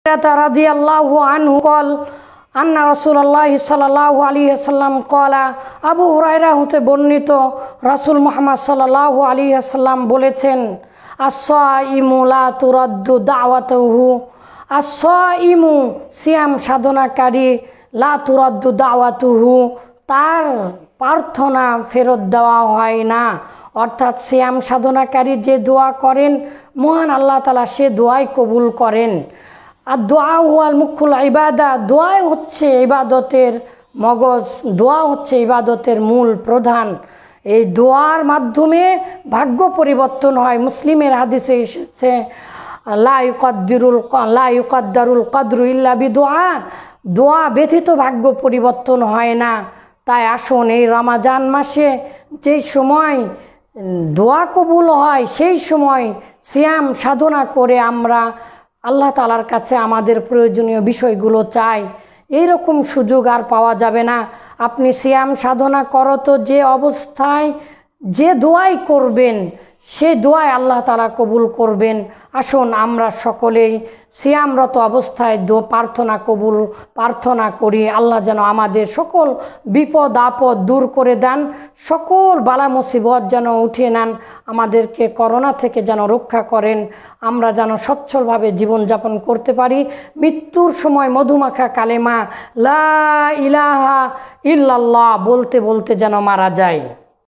রাদিয়াল্লাহু আনহু কল আন্না রাসূলুল্লাহ সাল্লাল্লাহু আলাইহি ওয়াসাল্লাম কলা। আবু হুরায়রা হতে বর্ণিত রাসূল মুহাম্মদ সাল্লাল্লাহু আলাইহি ওয়াসাল্লাম বলেছেন, আস-সাইমু লা তুরাদ্দু দাওয়াতুহু, আস-সাইমু সিয়াম সাধনাকারী, লা তুরাদ্দু দাওয়াতুহু তার প্রার্থনা ফেরত দেওয়া হয় না। অর্থাৎ সিয়াম সাধনাকারী যে দোয়া করেন মহান আল্লাহ তাআলা সে দোয়াই কবুল করেন। আর দোয়া ওয়াল মুখুল ইবাদা, দোয়াই হচ্ছে ইবাদতের মগজ, দোয়া হচ্ছে ইবাদতের মূল প্রধান। এই দোয়ার মাধ্যমে ভাগ্য পরিবর্তন হয়। মুসলিমের হাদিসে এসেছে, লা ইউকাদ্দারুল কদরু ইল্লা বিদুআ, দোয়া ব্যতীত ভাগ্য পরিবর্তন হয় না। তাই আসুন এই রমাজান মাসে যেই সময় দোয়া কবুল হয় সেই সময় সিয়াম সাধনা করে আমরা আল্লাহ তাআলার কাছে আমাদের প্রয়োজনীয় বিষয়গুলো চাই। এইরকম সুযোগ আর পাওয়া যাবে না। আপনি সিয়াম সাধনা করত যে অবস্থায় যে দোয়াই করবেন সে দোয়াই আল্লাহ তাআলা কবুল করবেন। আসুন আমরা সকলেই সিয়ামরত অবস্থায় প্রার্থনা করি আল্লাহ যেন আমাদের সকল বিপদ আপদ দূর করে দেন, সকল বালা মুসিবত যেন উঠিয়ে নেন, আমাদেরকে করোনা থেকে যেন রক্ষা করেন, আমরা যেন সচ্ছলভাবে জীবনযাপন করতে পারি। মৃত্যুর সময় মধুমাখা কালেমা লা ইলাহা ইল্লাল্লাহ বলতে বলতে যেন মারা যায়।